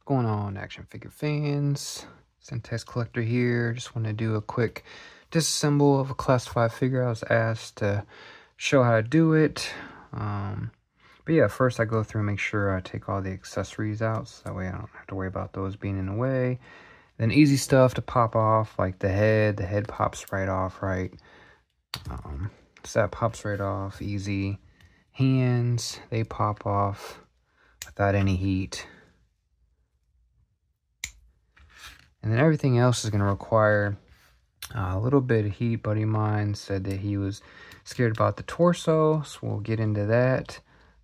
Going on, action figure fans? Centex Collector here. Just want to do a quick disassemble of a classified figure. I was asked to show how to do it. But yeah, first I go through and make sure I take all the accessories out, so that way I don't have to worry about those being in the way. Then easy stuff to pop off, like the head pops right off, right? So that pops right off, easy. Hands, they pop off without any heat. And then everything else is going to require a little bit of heat. Buddy of mine said that he was scared about the torso, so we'll get into that.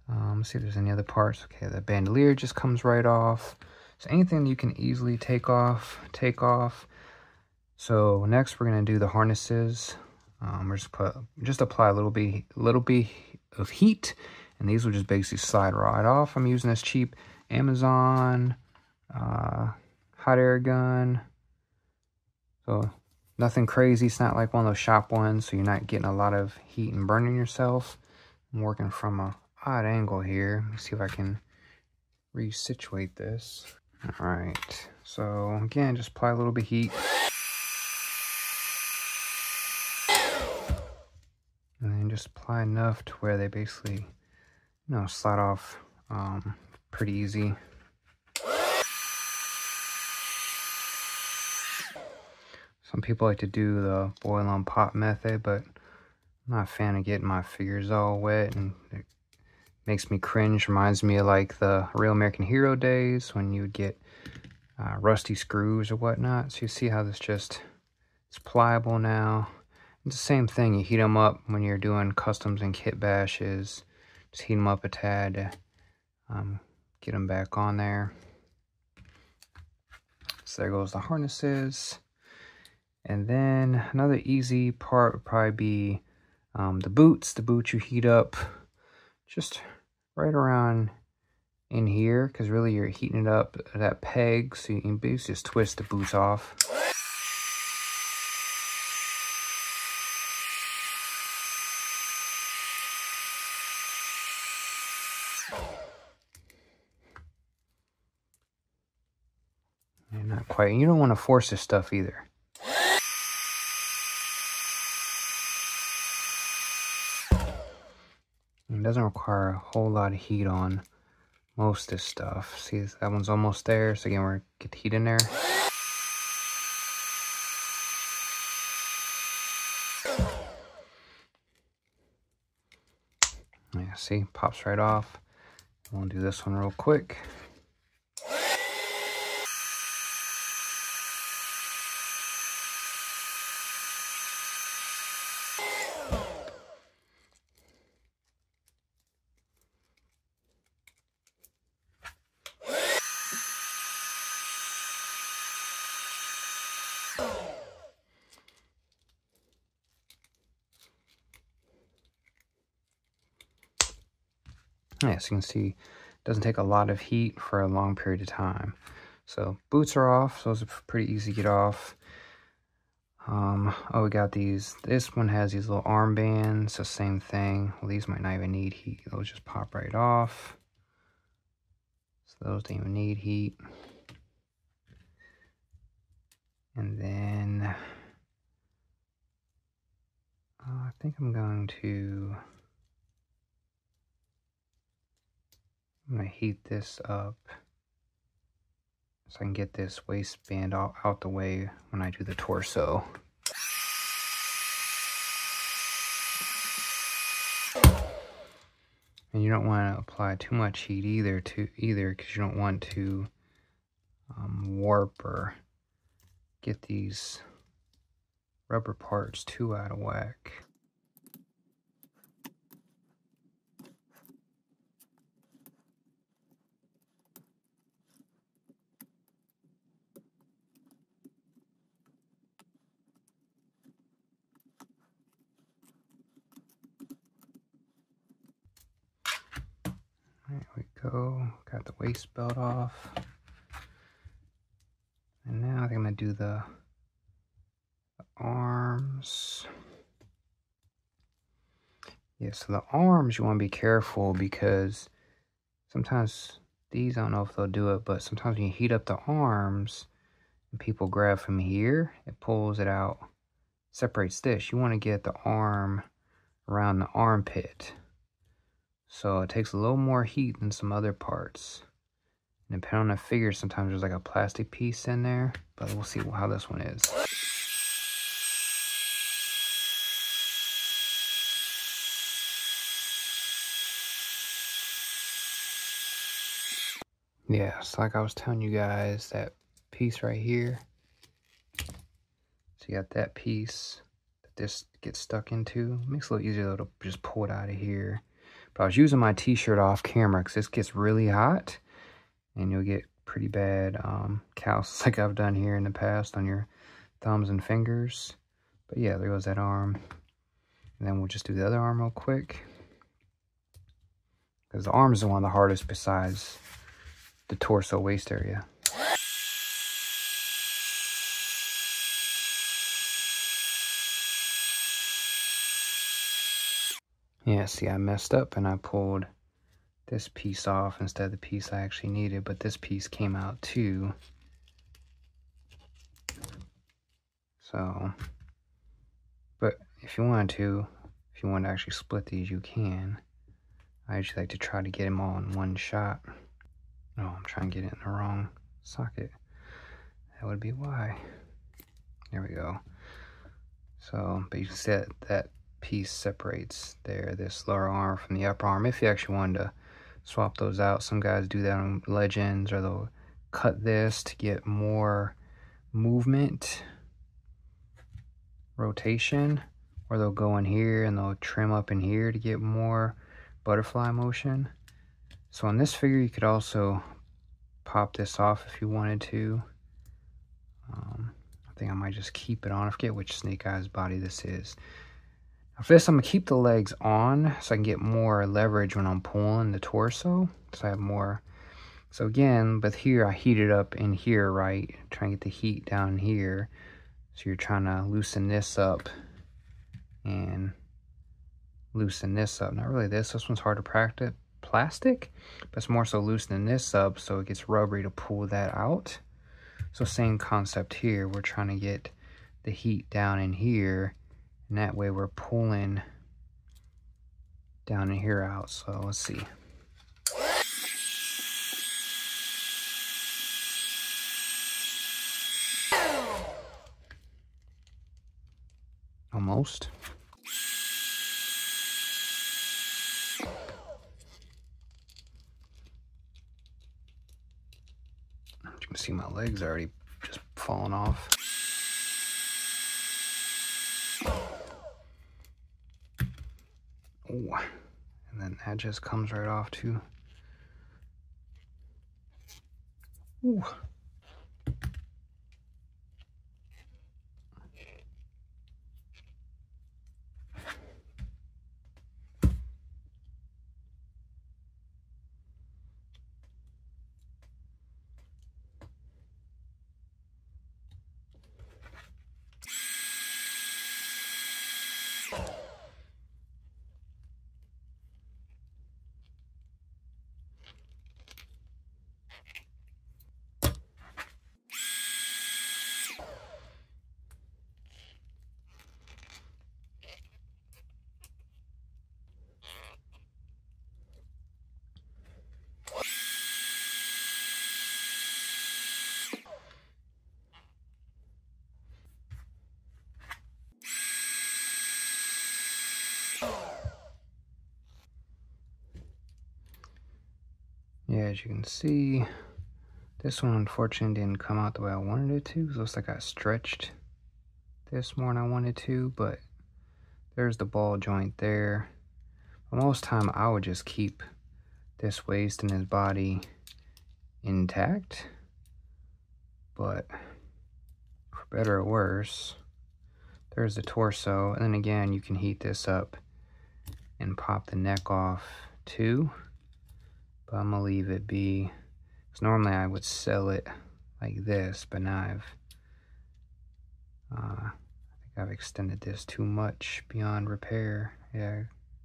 Let's see if there's any other parts. Okay, the bandolier just comes right off. So anything you can easily take off, take off. So next we're going to do the harnesses. We're just apply a little bit of heat, and these will just basically slide right off. I'm using this cheap Amazon hot air gun, so nothing crazy. It's not like one of those shop ones, so you're not getting a lot of heat and burning yourself. I'm working from a odd angle here. Let me see if I can resituate this. All right, so again, just apply a little bit of heat, and then just apply enough to where they basically, slide off pretty easy. Some people like to do the boil on pop method, but I'm not a fan of getting my figures all wet, and it makes me cringe. Reminds me of like the Real American Hero days when you would get rusty screws or whatnot. So you see how this it's pliable now. It's the same thing. You heat them up when you're doing customs and kit bashes. Just heat them up a tad to get them back on there. So there goes the harnesses. And then another easy part would probably be the boots. The boots you heat up just right around in here, because really you're heating it up at that peg, so you can basically just twist the boots off. And not quite. You don't want to force this stuff either. It doesn't require a whole lot of heat on most of this stuff. See, that one's almost there. So again, we're gonna get the heat in there. Yeah, see, pops right off. We'll do this one real quick. Yeah, so you can see it doesn't take a lot of heat for a long period of time. So boots are off, so those are pretty easy to get off. Oh, we got these. This one has these little armbands, so same thing. Well, these might not even need heat. Those just pop right off. So those don't even need heat. And then I think I'm going to heat this up so I can get this waistband out the way when I do the torso. And you don't want to apply too much heat either, because you don't want to warp or get these rubber parts too out of whack. There we go. Got the waist belt off. And now I'm going to do the arms. Yeah, so the arms you want to be careful, because sometimes these, I don't know if they'll do it, but sometimes when you heat up the arms and people grab from here, it pulls it out, separates this. You want to get the arm around the armpit. So it takes a little more heat than some other parts. And depending on the figure, sometimes there's like a plastic piece in there, but we'll see how this one is. Yeah, so like I was telling you guys, that piece right here. So you got that piece that this gets stuck into. It makes it a little easier though to just pull it out of here. But I was using my t-shirt off camera because this gets really hot and you'll get pretty bad calluses like I've done here in the past on your thumbs and fingers. But yeah, there goes that arm. And then we'll just do the other arm real quick, because the arm is one of the hardest besides the torso waist area. Yeah, see, I messed up and I pulled this piece off instead of the piece I actually needed, but this piece came out too. So, but if you wanted to, if you want to actually split these, you can. I usually like to try to get them all in one shot. Oh, I'm trying to get it in the wrong socket. That would be why. There we go. So, but you can see that piece separates there, this lower arm from the upper arm. If you actually wanted to swap those out, some guys do that on Legends, or they'll cut this to get more movement, rotation, or they'll go in here and they'll trim up in here to get more butterfly motion. So on this figure, you could also pop this off if you wanted to. I think I might just keep it on. I forget which Snake Eyes body this is. For this, I'm going to keep the legs on so I can get more leverage when I'm pulling the torso. So I have more. So again, but here I heat it up in here, right? Trying to get the heat down here. So you're trying to loosen this up and loosen this up. Not really this one's hard to practice. Plastic, but it's more so loosening this up so it gets rubbery to pull that out. So same concept here. We're trying to get the heat down in here, and that way we're pulling down in here out. So let's see. Almost. You can see my legs already just falling off. Ooh. And then that just comes right off too. Ooh. Yeah, as you can see, this one unfortunately didn't come out the way I wanted it to. It looks like I stretched this more than I wanted to, but there's the ball joint there. But most time I would just keep this waist and his body intact, but for better or worse, there's the torso. And then again, you can heat this up and pop the neck off too. But I'm gonna leave it be, because normally I would sell it like this, but now I think I've extended this too much beyond repair. Yeah,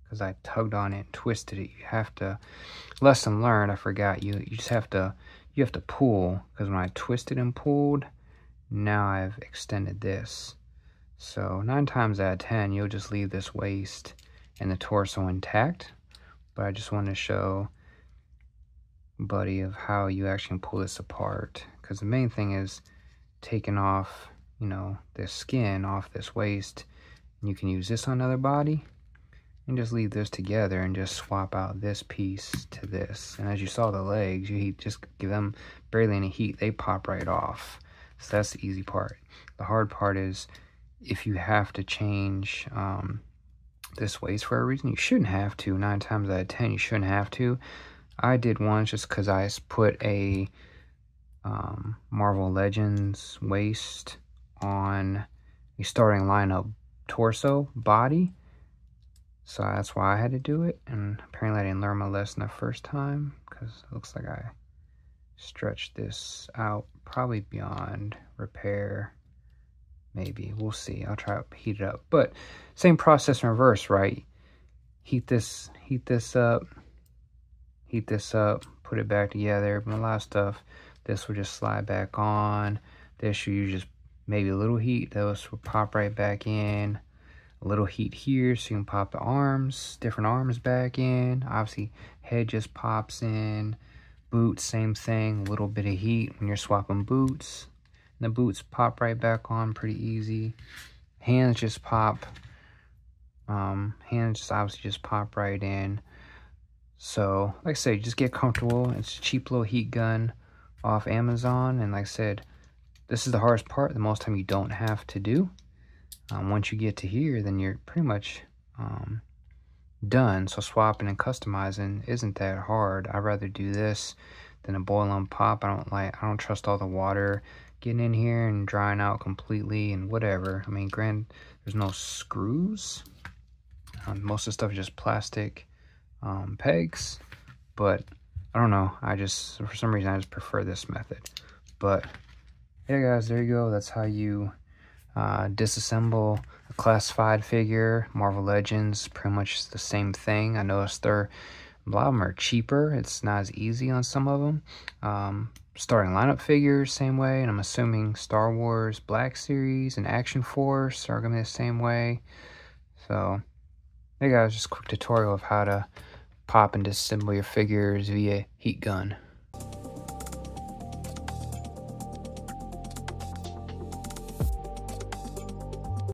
because I tugged on it and twisted it. You have to, lesson learned, I forgot, you just have to, you have to pull, because when I twisted and pulled, now I've extended this. So 9 times out of 10, you'll just leave this waist and the torso intact. But I just want to show Buddy of how you actually pull this apart, because the main thing is taking off, you know, this skin off this waist, and you can use this on another body and just leave this together and just swap out this piece to this. And as you saw the legs, you just give them barely any heat, they pop right off. So that's the easy part. The hard part is if you have to change this waist for a reason. You shouldn't have to. 9 times out of 10, you shouldn't have to. I did once just because I put a Marvel Legends waist on a starting lineup torso body. So that's why I had to do it. And apparently I didn't learn my lesson the first time, because it looks like I stretched this out probably beyond repair. Maybe. We'll see. I'll try to heat it up. But same process in reverse, right? Heat this up, put it back together. But a lot of stuff, this will just slide back on. This you use just maybe a little heat. Those will pop right back in. A little heat here so you can pop the arms, different arms back in. Obviously, head just pops in. Boots, same thing. A little bit of heat when you're swapping boots. And the boots pop right back on pretty easy. Hands just pop. Hands just obviously just pop right in. So, like I said, just get comfortable. It's a cheap little heat gun off Amazon. And like I said, this is the hardest part. The most time you don't have to do. Once you get to here, then you're pretty much done. So swapping and customizing isn't that hard. I'd rather do this than a boil and pop. I don't trust all the water getting in here and drying out completely and whatever. I mean, there's no screws. Most of the stuff is just plastic pegs, but I don't know. For some reason, I just prefer this method. But yeah, guys, there you go. That's how you disassemble a classified figure. Marvel Legends, pretty much the same thing. I noticed a lot of them are cheaper. It's not as easy on some of them. Starting lineup figures, same way. And I'm assuming Star Wars Black Series and Action Force are going to be the same way. So, hey guys, just a quick tutorial of how to pop and disassemble your figures via heat gun.